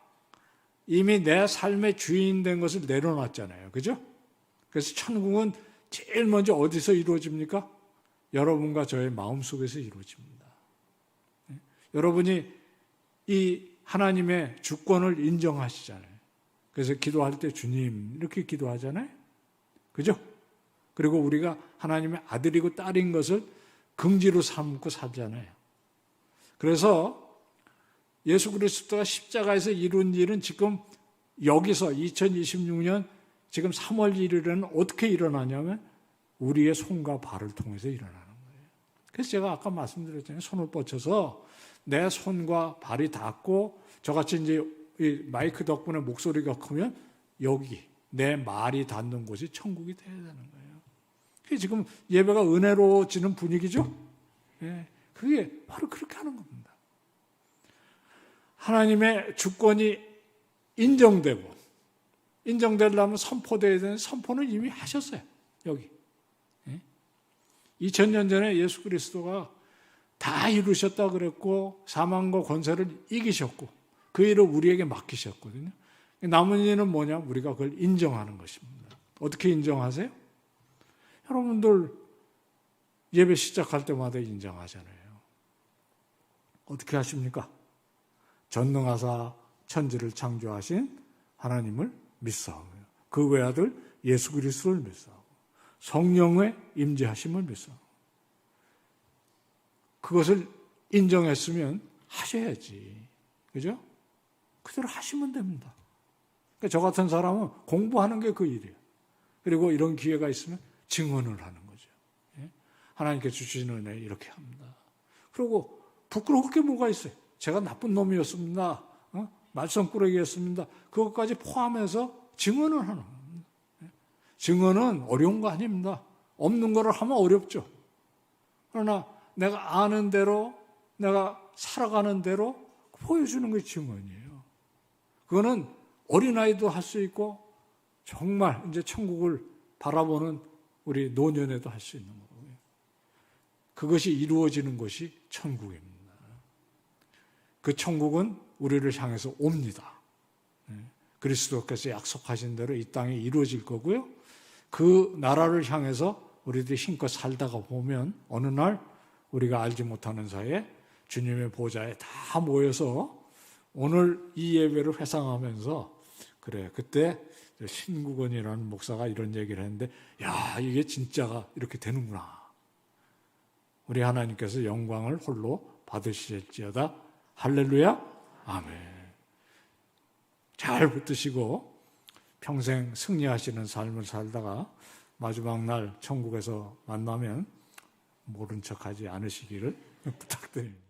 A: 이미 내 삶의 주인 된 것을 내려놨잖아요. 그죠? 그래서 천국은 제일 먼저 어디서 이루어집니까? 여러분과 저의 마음속에서 이루어집니다. 여러분이 이 하나님의 주권을 인정하시잖아요. 그래서 기도할 때 주님 이렇게 기도하잖아요. 그죠? 그리고 우리가 하나님의 아들이고 딸인 것을 긍지로 삼고 살잖아요. 그래서 예수 그리스도가 십자가에서 이룬 일은 지금 여기서 2026년 지금 3월 1일에는 어떻게 일어나냐면 우리의 손과 발을 통해서 일어나는 거예요. 그래서 제가 아까 말씀드렸잖아요. 손을 뻗쳐서 내 손과 발이 닿고 저같이 이제 이 마이크 덕분에 목소리가 크면 여기 내 말이 닿는 곳이 천국이 돼야 되는 거예요. 그게 지금 예배가 은혜로워지는 분위기죠. 예, 그게 바로 그렇게 하는 겁니다. 하나님의 주권이 인정되려면 선포되어야 되는 선포는 이미 하셨어요. 여기 2000년 전에 예수 그리스도가 다 이루셨다 그랬고 사망과 권세를 이기셨고 그 일을 우리에게 맡기셨거든요. 남은 일은 뭐냐? 우리가 그걸 인정하는 것입니다. 어떻게 인정하세요? 여러분들 예배 시작할 때마다 인정하잖아요. 어떻게 하십니까? 전능하사 천지를 창조하신 하나님을 믿사오며 그 외아들 예수 그리스도를 믿사오고 성령의 임재하심을 믿사오고 그것을 인정했으면 하셔야지. 그죠? 그대로 하시면 됩니다. 그러니까 저 같은 사람은 공부하는 게 그 일이에요. 그리고 이런 기회가 있으면 증언을 하는 거죠. 하나님께 주시는 은혜 이렇게 합니다. 그리고 부끄러울 게 뭐가 있어요? 제가 나쁜 놈이었습니다. 말썽꾸러기였습니다. 그것까지 포함해서 증언을 하는 겁니다. 증언은 어려운 거 아닙니다. 없는 거를 하면 어렵죠. 그러나 내가 아는 대로, 내가 살아가는 대로 보여주는 게 증언이에요. 그거는 어린아이도 할 수 있고 정말 이제 천국을 바라보는 우리 노년에도 할 수 있는 거고요. 그것이 이루어지는 것이 천국입니다. 그 천국은 우리를 향해서 옵니다. 그리스도께서 약속하신 대로 이 땅에 이루어질 거고요. 그 나라를 향해서 우리들이 힘껏 살다가 보면 어느 날 우리가 알지 못하는 사이에 주님의 보좌에 다 모여서 오늘 이 예배를 회상하면서 그래 그때 신국원이라는 목사가 이런 얘기를 했는데 야 이게 진짜가 이렇게 되는구나. 우리 하나님께서 영광을 홀로 받으실지어다. 할렐루야. 아멘. 잘 붙드시고 평생 승리하시는 삶을 살다가 마지막 날 천국에서 만나면 모른 척하지 않으시기를 부탁드립니다.